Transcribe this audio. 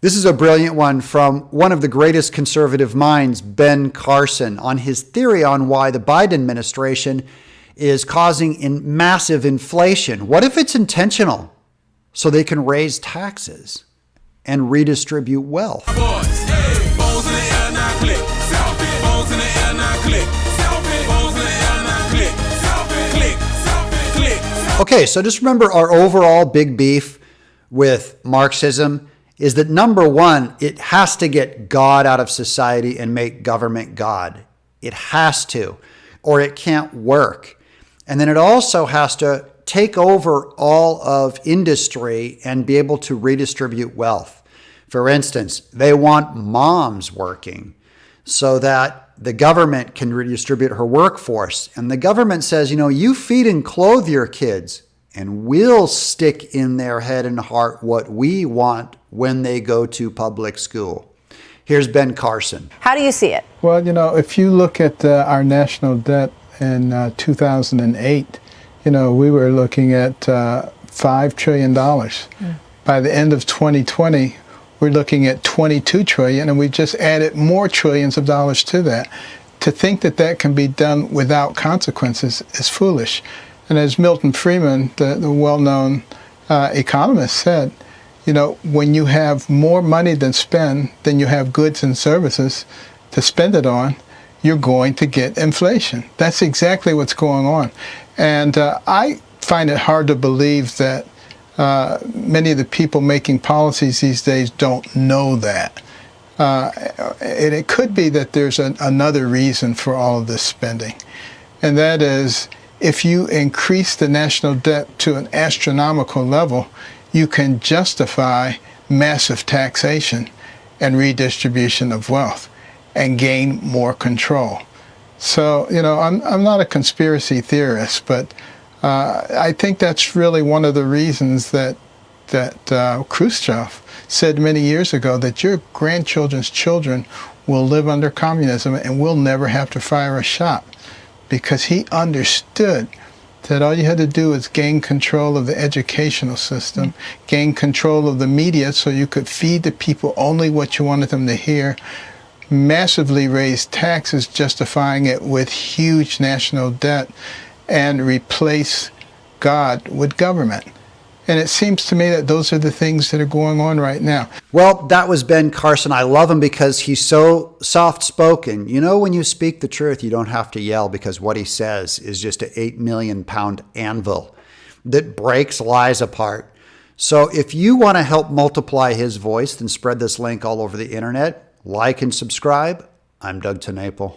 This is a brilliant one from one of the greatest conservative minds, Ben Carson, on his theory on why the Biden administration is causing massive inflation. What if it's intentional so they can raise taxes and redistribute wealth? Okay, so just remember our overall big beef with Marxism is that number one, it has to get God out of society and make government God. It has to, or it can't work. And then it also has to take over all of industry and be able to redistribute wealth. For instance, they want moms working so that the government can redistribute her workforce. And the government says, you feed and clothe your kids, and we'll stick in their head and heart what we want when they go to public school. Here's Ben Carson. How do you see it? Well, if you look at our national debt in 2008, we were looking at $5 trillion. By the end of 2020, we're looking at $22 trillion, and we just added more trillions of dollars to that. To think that that can be done without consequences is foolish. And as Milton Friedman, the well-known economist, said, when you have more money than spend, than you have goods and services to spend it on, you're going to get inflation. That's exactly what's going on. And I find it hard to believe that many of the people making policies these days don't know that. And it could be that there's another reason for all of this spending, and that is, if you increase the national debt to an astronomical level, you can justify massive taxation and redistribution of wealth and gain more control. So, I'm not a conspiracy theorist, but I think that's really one of the reasons that Khrushchev said many years ago that your grandchildren's children will live under communism and will never have to fire a shot, because he understood that all you had to do was gain control of the educational system, gain control of the media so you could feed the people only what you wanted them to hear, massively raise taxes, justifying it with huge national debt, and replace God with government. And it seems to me that those are the things that are going on right now. Well, that was Ben Carson. I love him because he's so soft-spoken. When you speak the truth, you don't have to yell, because what he says is just an 8 million pound anvil that breaks lies apart. So if you want to help multiply his voice, then spread this link all over the internet. Like and subscribe. I'm Doug TenNapel.